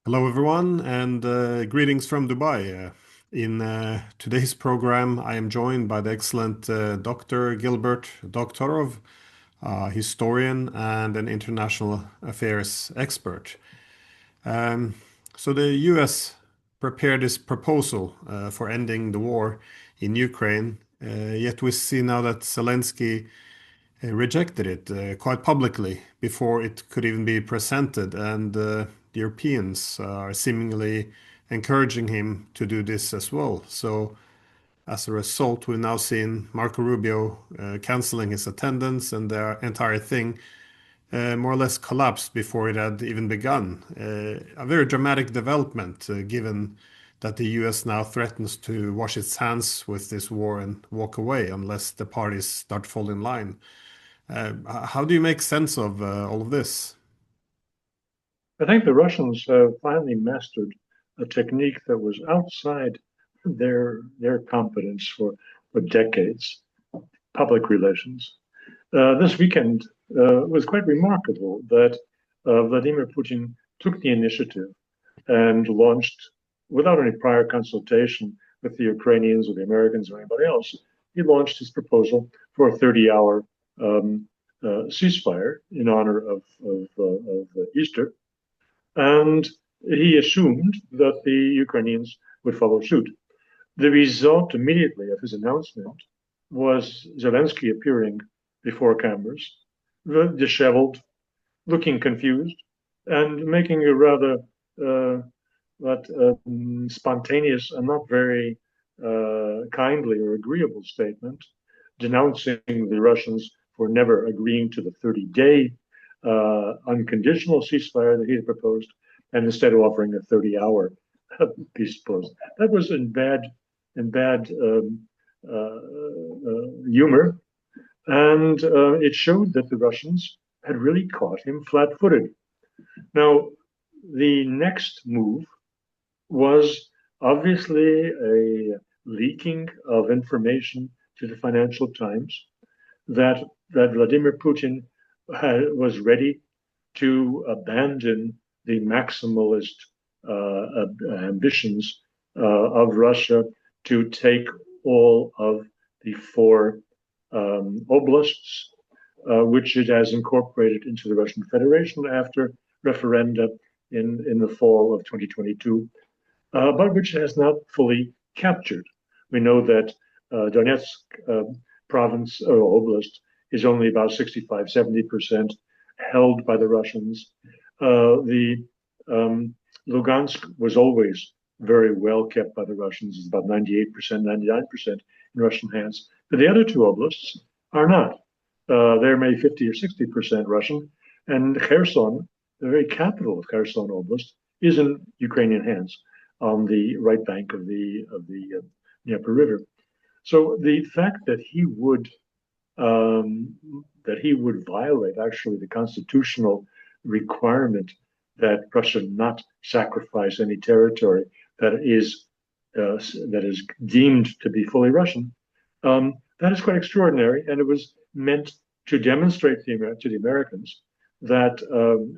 Hello, everyone, and greetings from Dubai. In today's program, I am joined by the excellent Dr. Gilbert Doctorow, historian and an international affairs expert. Um, so, the US prepared this proposal for ending the war in Ukraine, yet we see now that Zelensky rejected it quite publicly before it could even be presented, and the Europeans are seemingly encouraging him to do this as well. So, as a result, we've now seen Marco Rubio canceling his attendance, and the entire thing more or less collapsed before it had even begun. A very dramatic development, given that the US now threatens to wash its hands with this war and walk away unless the parties start falling in line. How do you make sense of all of this? I think the Russians have finally mastered a technique that was outside their competence for decades, public relations. This weekend was quite remarkable that Vladimir Putin took the initiative and launched, without any prior consultation with the Ukrainians or the Americans or anybody else, he launched his proposal for a 30-hour ceasefire in honor of Easter. And he assumed that the Ukrainians would follow suit. The result immediately of his announcement was Zelensky appearing before cameras, disheveled, looking confused, and making a rather spontaneous and not very kindly or agreeable statement, denouncing the Russians for never agreeing to the 30-day unconditional ceasefire that he had proposed, and instead of offering a 30-hour peace proposal. That was in bad humor, and it showed that the Russians had really caught him flat-footed. Now, the next move was obviously a leaking of information to the Financial Times that Vladimir Putin was ready to abandon the maximalist ambitions of Russia to take all of the four oblasts, which it has incorporated into the Russian Federation after referenda in the fall of 2022, but which it has not fully captured. We know that Donetsk province or oblast is only about 65, 70% held by the Russians. The Lugansk was always very well kept by the Russians. It's about 98%, 99% in Russian hands. But the other two oblasts are not. They're maybe 50 or 60% Russian. And Kherson, the very capital of Kherson Oblast, is in Ukrainian hands on the right bank of the Dnieper River. So the fact that he would violate actually the constitutional requirement that Russia not sacrifice any territory that is deemed to be fully Russian, that is quite extraordinary, and it was meant to demonstrate to the Americans that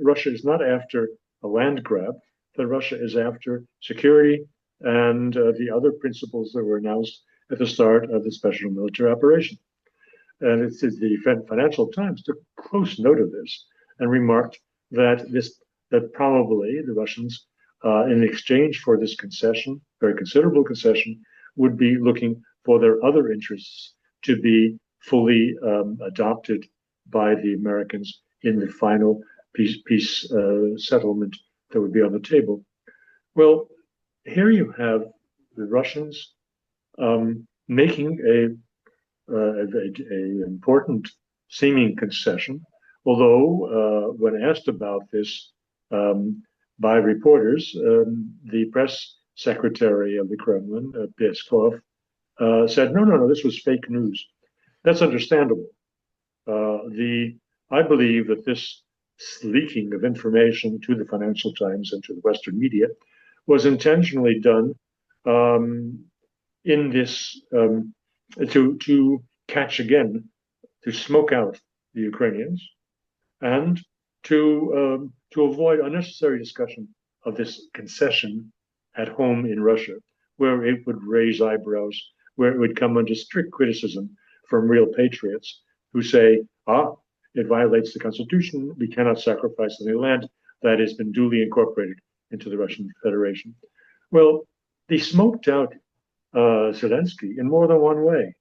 Russia is not after a land grab, that Russia is after security and the other principles that were announced at the start of the special military operation. And it's the Financial Times took close note of this and remarked that probably the Russians, in exchange for this concession, very considerable concession, would be looking for their other interests to be fully adopted by the Americans in the final peace settlement that would be on the table. Well, here you have the Russians making a important seeming concession, although when asked about this by reporters, the press secretary of the Kremlin, Peskov, said, no, this was fake news. That's understandable. I believe that this leaking of information to the Financial Times and to the Western media was intentionally done in this to catch again, to smoke out the Ukrainians, and to avoid unnecessary discussion of this concession at home in Russia, where it would raise eyebrows, where it would come under strict criticism from real patriots who say, it violates the Constitution. We cannot sacrifice any land that has been duly incorporated into the Russian Federation. Well, they smoked out Zelensky in more than one way.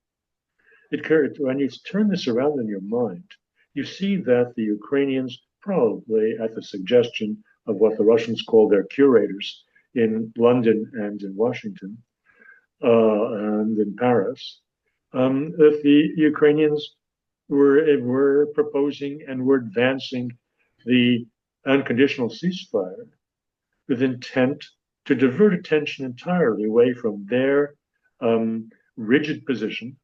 When you turn this around in your mind, you see that the Ukrainians, probably at the suggestion of what the Russians call their curators in London and in Washington and in Paris, that the Ukrainians were proposing and were advancing the unconditional ceasefire with intent to divert attention entirely away from their rigid position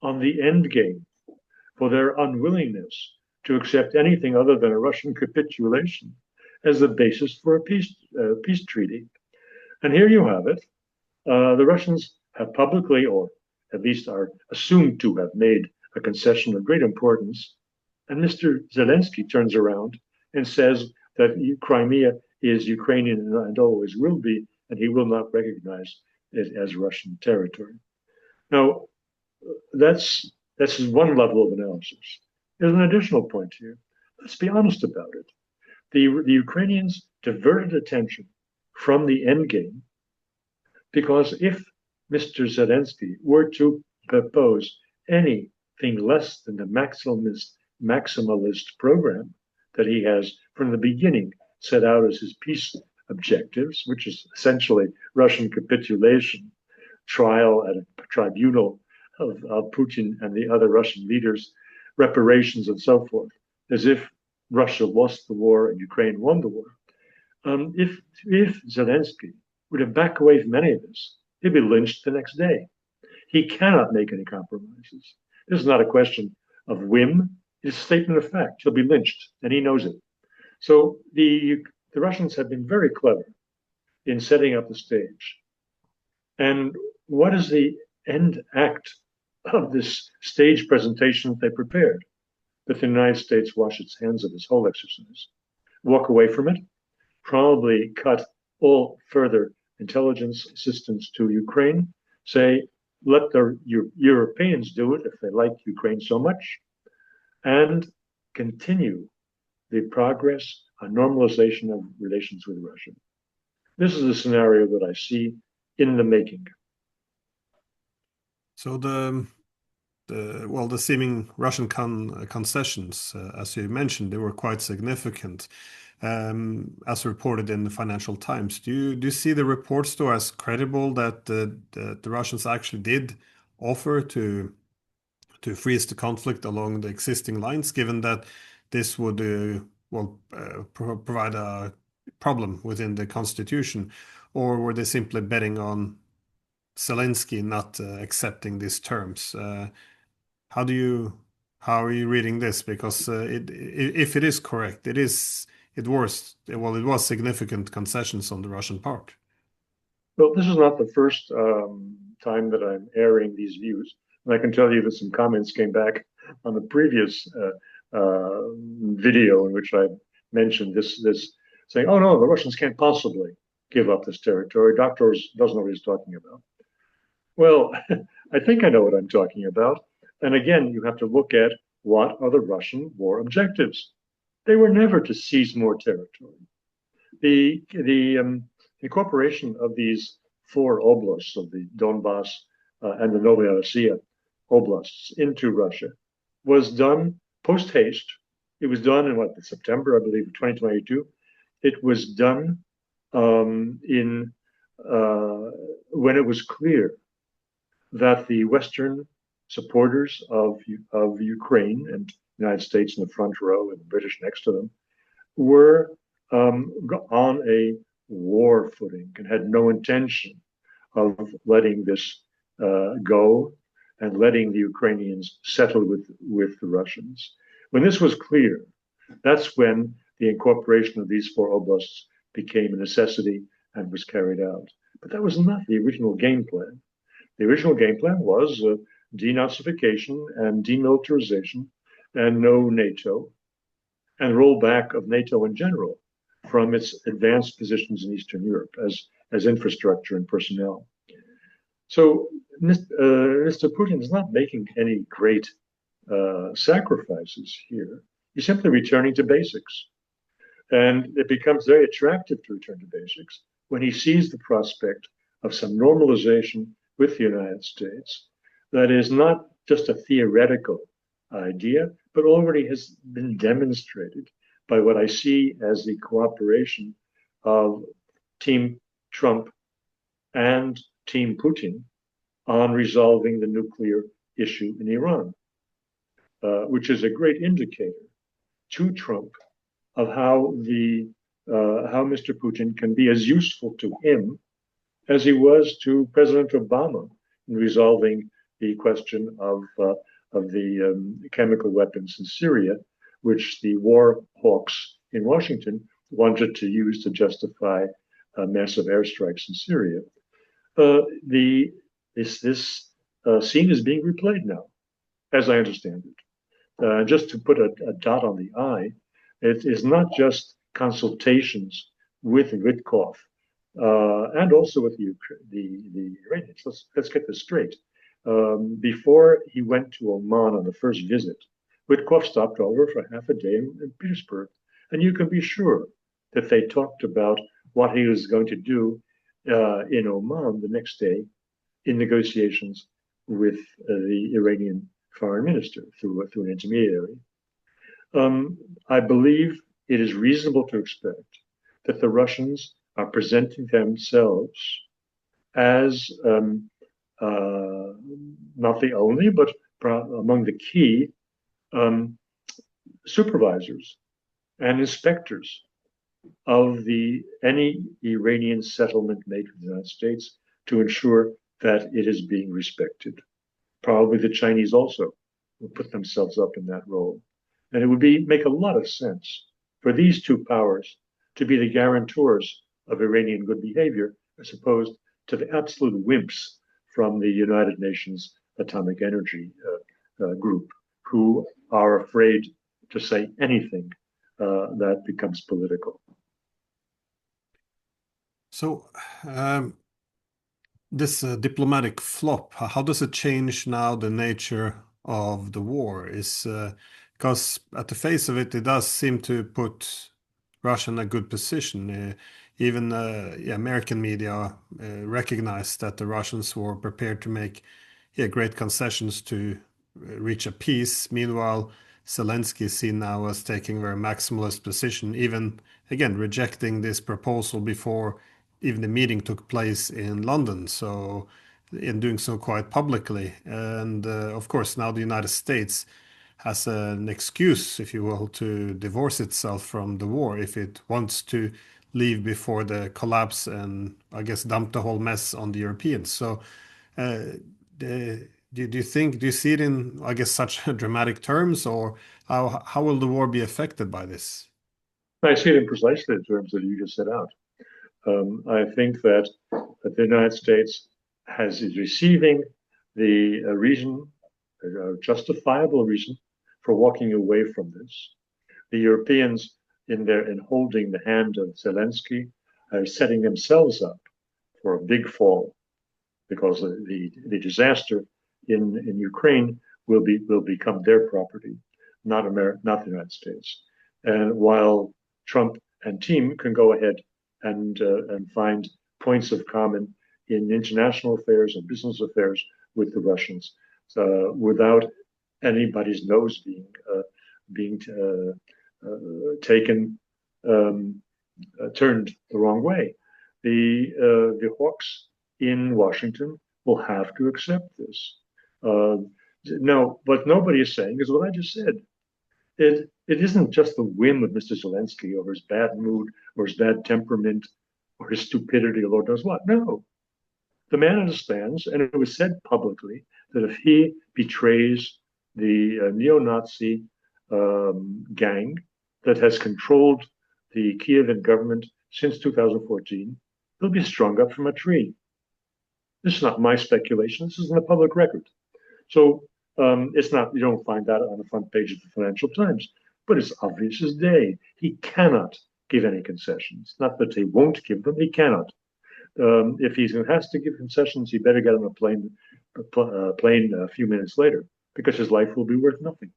on the end game, for their unwillingness to accept anything other than a Russian capitulation as the basis for a peace treaty. And here you have it. The Russians have publicly, or at least are assumed to have made a concession of great importance. And Mr. Zelensky turns around and says that Crimea is Ukrainian and always will be, and he will not recognize it as Russian territory. Now, that's one level of analysis. There's an additional point here. Let's be honest about it. The Ukrainians diverted attention from the end game because if Mr. Zelensky were to propose anything less than the maximalist program that he has from the beginning set out as his peace objectives, which is essentially Russian capitulation, trial at a tribunal of Putin and the other Russian leaders, reparations and so forth, as if Russia lost the war and Ukraine won the war. If Zelensky were to back away from any of this, he'd be lynched the next day. He cannot make any compromises. This is not a question of whim. It's a statement of fact. He'll be lynched, and he knows it. So the Russians have been very clever in setting up the stage. And what is the end act of this stage presentation that they prepared? That the United States wash its hands of this whole exercise, walk away from it, probably cut all further intelligence assistance to Ukraine, say, let the Europeans do it if they like Ukraine so much, and continue the progress on normalization of relations with Russia. This is a scenario that I see in the making. So the seeming Russian concessions, as you mentioned, they were quite significant, as reported in the Financial Times. Do you see the reports though as credible that the Russians actually did offer to freeze the conflict along the existing lines, given that this would provide a problem within the constitution, or were they simply betting on Zelensky not accepting these terms? How are you reading this? Because if it is correct, it was significant concessions on the Russian part. Well, this is not the first time that I'm airing these views, and I can tell you that some comments came back on the previous video in which I mentioned this, saying, "Oh no, the Russians can't possibly give up this territory. Doctorow doesn't know what he's talking about." Well, I think I know what I'm talking about. And again, you have to look at what are the Russian war objectives. They were never to seize more territory. The incorporation of these four oblasts of the Donbass and the Novaya Rossiya oblasts into Russia was done post haste. It was done in September, I believe, 2022. It was done when it was clear that the Western supporters of Ukraine and the United States in the front row and the British next to them were on a war footing and had no intention of letting this go and letting the Ukrainians settle with the Russians. When this was clear, that's when the incorporation of these four oblasts became a necessity and was carried out. But that was not the original game plan. The original game plan was denazification and demilitarization and no NATO and rollback of NATO in general. from its advanced positions in Eastern Europe as infrastructure and personnel. So Mr. Putin is not making any great sacrifices here. He's simply returning to basics. And it becomes very attractive to return to basics when he sees the prospect of some normalization with the United States that is not just a theoretical idea, but already has been demonstrated by what I see as the cooperation of Team Trump and Team Putin on resolving the nuclear issue in Iran, which is a great indicator to Trump of how Mr. Putin can be as useful to him as he was to President Obama in resolving the question of the chemical weapons in Syria, which the war hawks in Washington wanted to use to justify massive airstrikes in Syria. This scene is being replayed now, as I understand it. Just to put a dot on the I, it is not just consultations with Witkoff and also with the Iranians. Let's get this straight. Before he went to Oman on the first visit, Witkoff stopped over for half a day in Petersburg, and you can be sure that they talked about what he was going to do in Oman the next day in negotiations with the Iranian foreign minister through an intermediary. I believe it is reasonable to expect that the Russians are presenting themselves as not the only, but among the key supervisors and inspectors of any Iranian settlement made with the United States to ensure that it is being respected. Probably the Chinese also will put themselves up in that role. And it would make a lot of sense for these two powers to be the guarantors of Iranian good behavior, as opposed to the absolute wimps from the United Nations Atomic Energy Group, who are afraid to say anything that becomes political. So, this diplomatic flop, how does it change now the nature of the war? Because at the face of it, it does seem to put Russia in a good position. Even American media recognized that the Russians were prepared to make great concessions to reach a peace. Meanwhile, Zelensky is seen now as taking a very maximalist position, even again rejecting this proposal before even the meeting took place in London. So, in doing so quite publicly, and of course now the United States has an excuse, if you will, to divorce itself from the war if it wants to leave before the collapse and I guess dump the whole mess on the Europeans. So, do you see it in, I guess, such dramatic terms, or how will the war be affected by this? I see it in precisely the terms that you just set out. I think that the United States is receiving the reason, a justifiable reason, for walking away from this. The Europeans, in holding the hand of Zelensky, are setting themselves up for a big fall, because the disaster in Ukraine will become their property, not the United States. And while Trump and team can go ahead and find points of common in international affairs and business affairs with the Russians, without anybody's nose being turned the wrong way. The hawks in Washington will have to accept this. No, what nobody is saying is what I just said. It isn't just the whim of Mr. Zelensky or his bad mood or his bad temperament or his stupidity or Lord knows what. No. The man understands, and it was said publicly, that if he betrays the neo-Nazi gang that has controlled the Kievan government since 2014, he'll be strung up from a tree. This is not my speculation. This is in the public record. So it's not, you don't find that on the front page of the Financial Times, but it's obvious as day. He cannot give any concessions. Not that he won't give them, he cannot. If he has to give concessions, he better get on a plane a few minutes later, because his life will be worth nothing.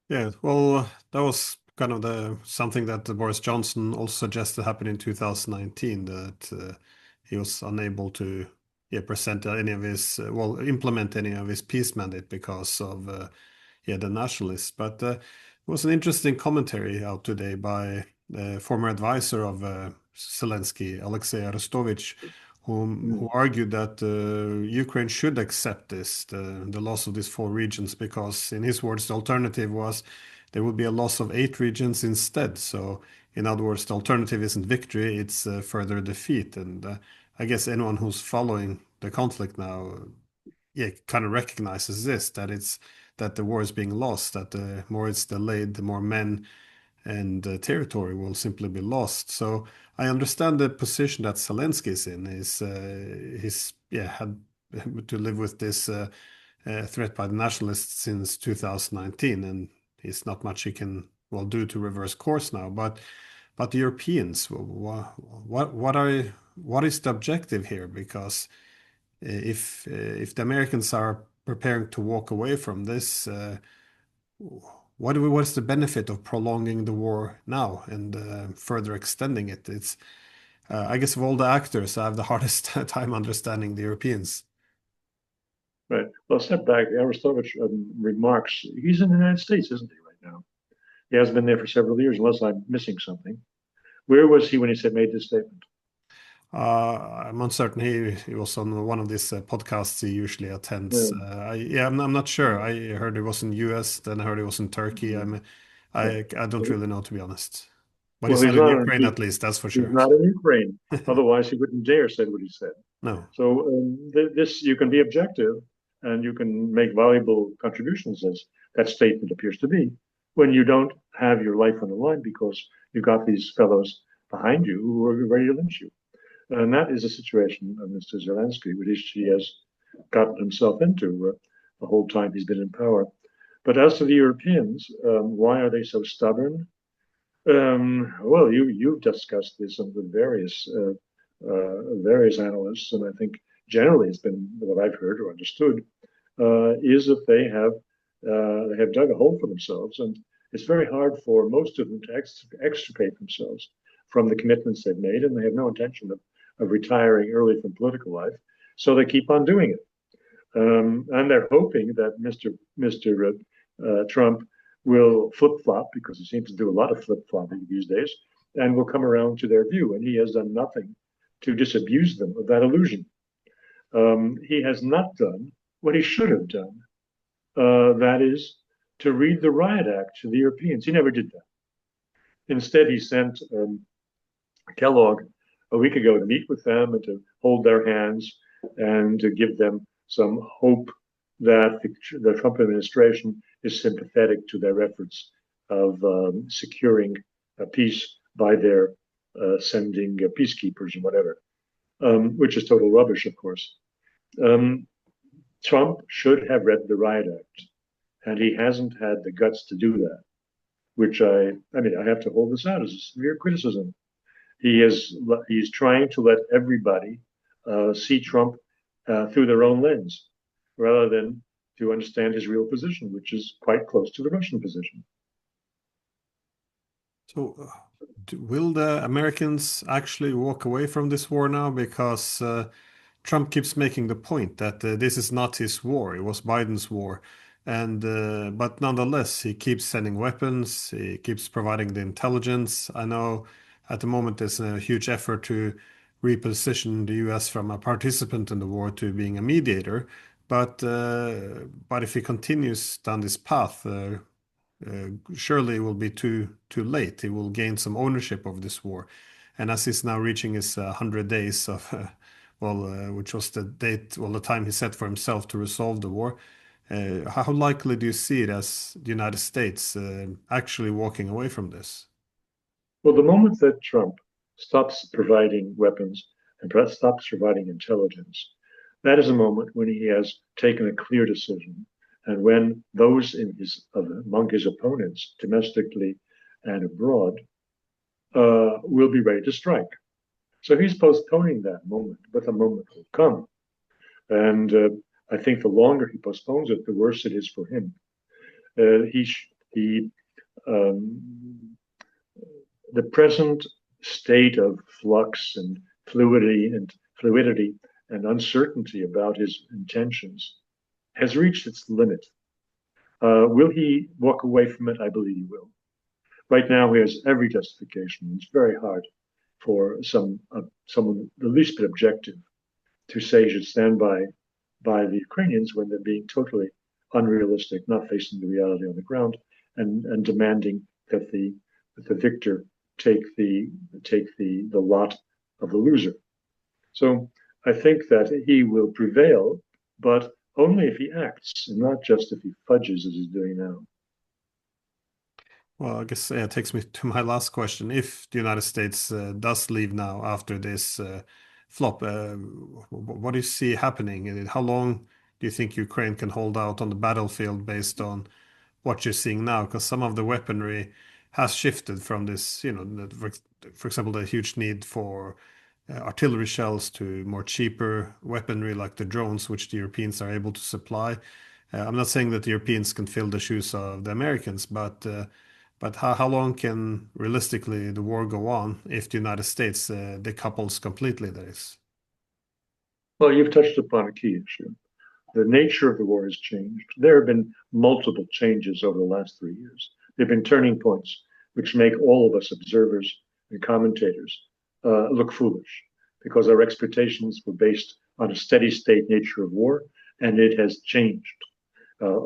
Yeah, well, that was kind of the something that Boris Johnson also suggested happened in 2019, that he was unable to present any of his implement any of his peace mandate because of the nationalists. But it was an interesting commentary out today by the former advisor of Zelensky, Alexei Arestovich, who argued that Ukraine should accept the loss of these 4 regions, because in his words, the alternative was there would be a loss of 8 regions instead. So in other words, the alternative isn't victory, it's further defeat. And I guess anyone who's following the conflict now, kind of recognizes this, that the war is being lost, that the more it's delayed, the more men and territory will simply be lost. So I understand the position that Zelensky is in. He's had to live with this threat by the nationalists since 2019, and it's not much he can do to reverse course now. But the Europeans, what is the objective here? Because if the Americans are preparing to walk away from this, what's the benefit of prolonging the war now and further extending it? It's I guess of all the actors, I have the hardest time understanding the Europeans. Right. Well, step back. Arestovich remarks, he's in the United States, isn't he, right now? He has been there for several years, unless I'm missing something. Where was he when he made this statement? I'm uncertain. He was on one of these podcasts he usually attends. I'm not sure. I heard he was in US, then I heard he was in Turkey. I don't really know, to be honest. But Well, he's not in Ukraine, at least, that's for he's sure. not in Ukraine. Otherwise, he wouldn't dare say what he said. No. So this, you can be objective and you can make valuable contributions, as that statement appears to be, when you don't have your life on the line because you've got these fellows behind you who are ready to lynch you. And that is a situation of Mr. Zelensky, which he has gotten himself into the whole time he's been in power. But as to the Europeans, why are they so stubborn? Well, you've discussed this with various analysts, and I think generally it's been what I've heard or understood is that they have dug a hole for themselves, and it's very hard for most of them to extricate themselves from the commitments they've made, and they have no intention of retiring early from political life, so they keep on doing it. And they're hoping that Mr. Trump will flip-flop, because he seems to do a lot of flip-flopping these days, and will come around to their view. And he has done nothing to disabuse them of that illusion. He has not done what he should have done, that is, to read the Riot Act to the Europeans. He never did that. Instead, he sent Kellogg a week ago to meet with them and to hold their hands and to give them some hope that the Trump administration is sympathetic to their efforts of securing peace by their sending peacekeepers and whatever, which is total rubbish, of course. Trump should have read the Riot Act, and he hasn't had the guts to do that, which I have to hold this out as a severe criticism. He's trying to let everybody see Trump through their own lens, rather than to understand his real position, which is quite close to the Russian position. So, will the Americans actually walk away from this war now? Because Trump keeps making the point that this is not his war; it was Biden's war, and but nonetheless, he keeps sending weapons. He keeps providing the intelligence. I know at the moment there's a huge effort to reposition the U.S. from a participant in the war to being a mediator. But if he continues down this path, surely it will be too late. He will gain some ownership of this war, and as he's now reaching his 100 days of which was the date, the time he set for himself to resolve the war. How likely do you see it as the United States actually walking away from this? Well, the moment that Trump stops providing weapons and stops providing intelligence, that is a moment when he has taken a clear decision, and when those among his opponents, domestically and abroad, will be ready to strike. So he's postponing that moment, but the moment will come. And I think the longer he postpones it, the worse it is for him. He the present state of flux and fluidity and uncertainty about his intentions has reached its limit. Will he walk away from it? I believe he will. Right now, he has every justification. It's very hard for someone the least bit objective to say he should stand by the Ukrainians when they're being totally unrealistic, not facing the reality on the ground, and demanding that the victor take the lot of the loser. So I think that he will prevail, but only if he acts, and not just if he fudges as he's doing now. Well, I guess it takes me to my last question. If the United States does leave now after this flop, what do you see happening? And how long do you think Ukraine can hold out on the battlefield based on what you're seeing now? Because some of the weaponry has shifted from this, for example, the huge need for artillery shells to more cheaper weaponry like the drones, which the Europeans are able to supply. I'm not saying that the Europeans can fill the shoes of the Americans, but how long can realistically the war go on if the United States decouples completely, that is? Well, you've touched upon a key issue. The nature of the war has changed. There have been multiple changes over the last 3 years. There have been turning points which make all of us observers and commentators look foolish because our expectations were based on a steady state nature of war, and it has changed.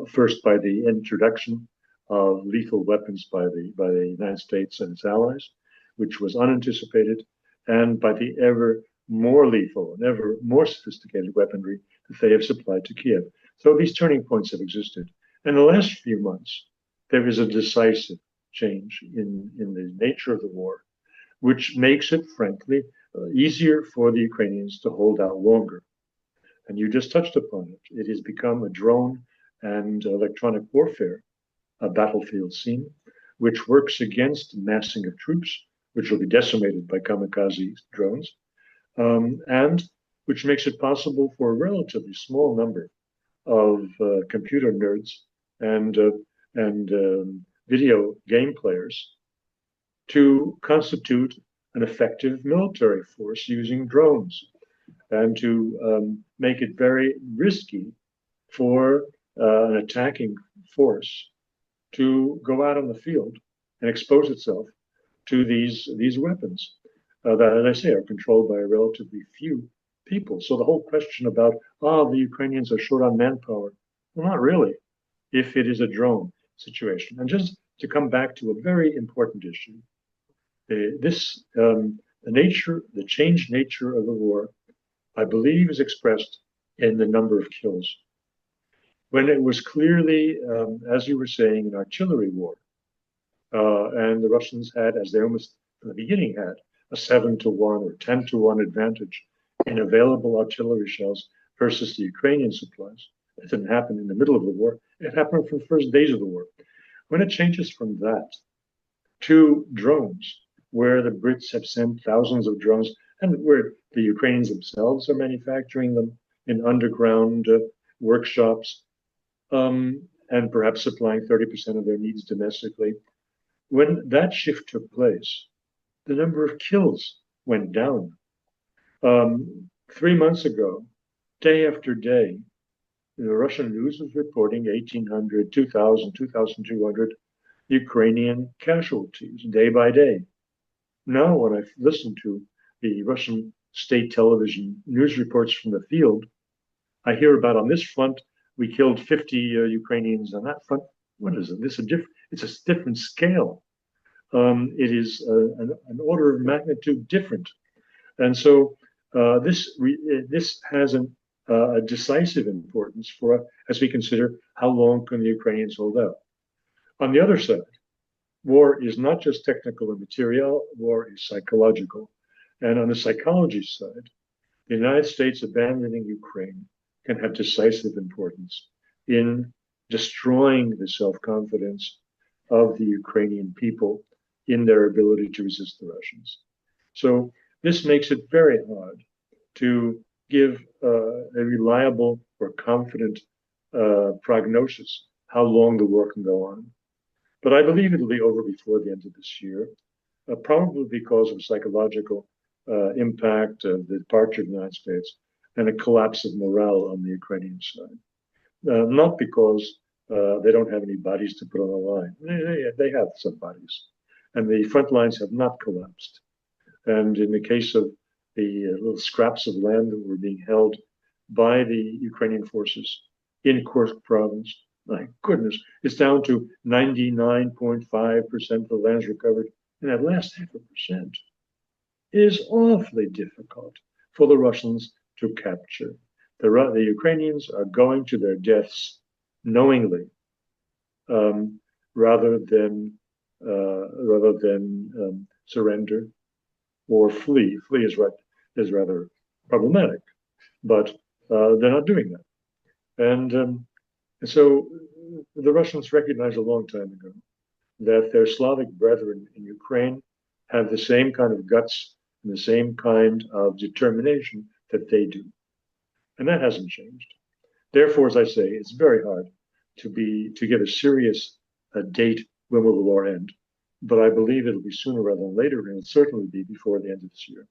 First, by the introduction of lethal weapons by the United States and its allies, which was unanticipated, and by the ever more lethal and ever more sophisticated weaponry that they have supplied to Kiev. So these turning points have existed. In the last few months, there is a decisive change in the nature of the war, which makes it, frankly, easier for the Ukrainians to hold out longer. And you just touched upon it. It has become a drone and electronic warfare battlefield scene, which works against massing of troops, which will be decimated by kamikaze drones, and which makes it possible for a relatively small number of computer nerds and video game players to constitute an effective military force using drones, and to make it very risky for an attacking force to go out on the field and expose itself to these weapons that, as I say, are controlled by a relatively few people. So the whole question about, the Ukrainians are short on manpower, well, not really, if it is a drone situation. And just to come back to a very important issue, the changed nature of the war, I believe, is expressed in the number of kills. When it was clearly, as you were saying, an artillery war, and the Russians had, as they almost from the beginning had, a 7-to-1 or 10-to-1 advantage in available artillery shells versus the Ukrainian supplies. It didn't happen in the middle of the war. It happened from the first days of the war. When it changes from that to drones, where the Brits have sent thousands of drones, and where the Ukrainians themselves are manufacturing them in underground workshops, and perhaps supplying 30% of their needs domestically. When that shift took place, the number of kills went down. 3 months ago, day after day, the Russian news was reporting 1,800, 2,000, 2,200 Ukrainian casualties day by day. Now, when I listen to the Russian state television news reports from the field, I hear about on this front, we killed 50 Ukrainians. On that front. What is it? It's a different scale. It is an order of magnitude different. And so this has a decisive importance for as we consider how long can the Ukrainians hold out. On the other side, war is not just technical and material, war is psychological. And on the psychology side, the United States abandoning Ukraine can have decisive importance in destroying the self-confidence of the Ukrainian people in their ability to resist the Russians. So this makes it very hard to give a reliable or confident prognosis how long the war can go on. But I believe it'll be over before the end of this year, probably because of psychological impact of the departure of the United States and a collapse of morale on the Ukrainian side. Not because they don't have any bodies to put on the line. They have some bodies. And the front lines have not collapsed. And in the case of the little scraps of land that were being held by the Ukrainian forces in Kursk province, my goodness, it's down to 99.5% of the land is recovered. And that last 0.5% is awfully difficult for the Russians to capture. The Ukrainians are going to their deaths knowingly, rather than surrender or flee. Flee is rather problematic, but they're not doing that. And so the Russians recognized a long time ago that their Slavic brethren in Ukraine have the same kind of guts and the same kind of determination that they do. And that hasn't changed. Therefore, as I say, it's very hard to give a serious date when will the war end. But I believe it'll be sooner rather than later, and it'll certainly be before the end of this year.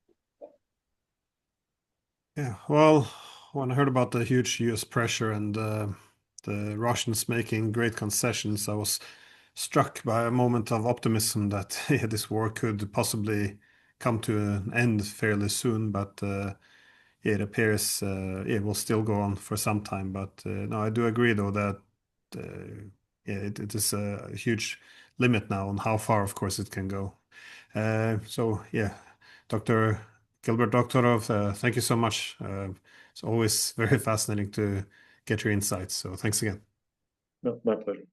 Yeah, well, when I heard about the huge US pressure and the Russians making great concessions, I was struck by a moment of optimism that yeah, this war could possibly come to an end fairly soon, but it appears it will still go on for some time. But no, I do agree though that yeah, it is a huge limit now on how far, of course, it can go. So yeah, Dr. Gilbert Doctorow, thank you so much. It's always very fascinating to get your insights. So thanks again. No, my pleasure.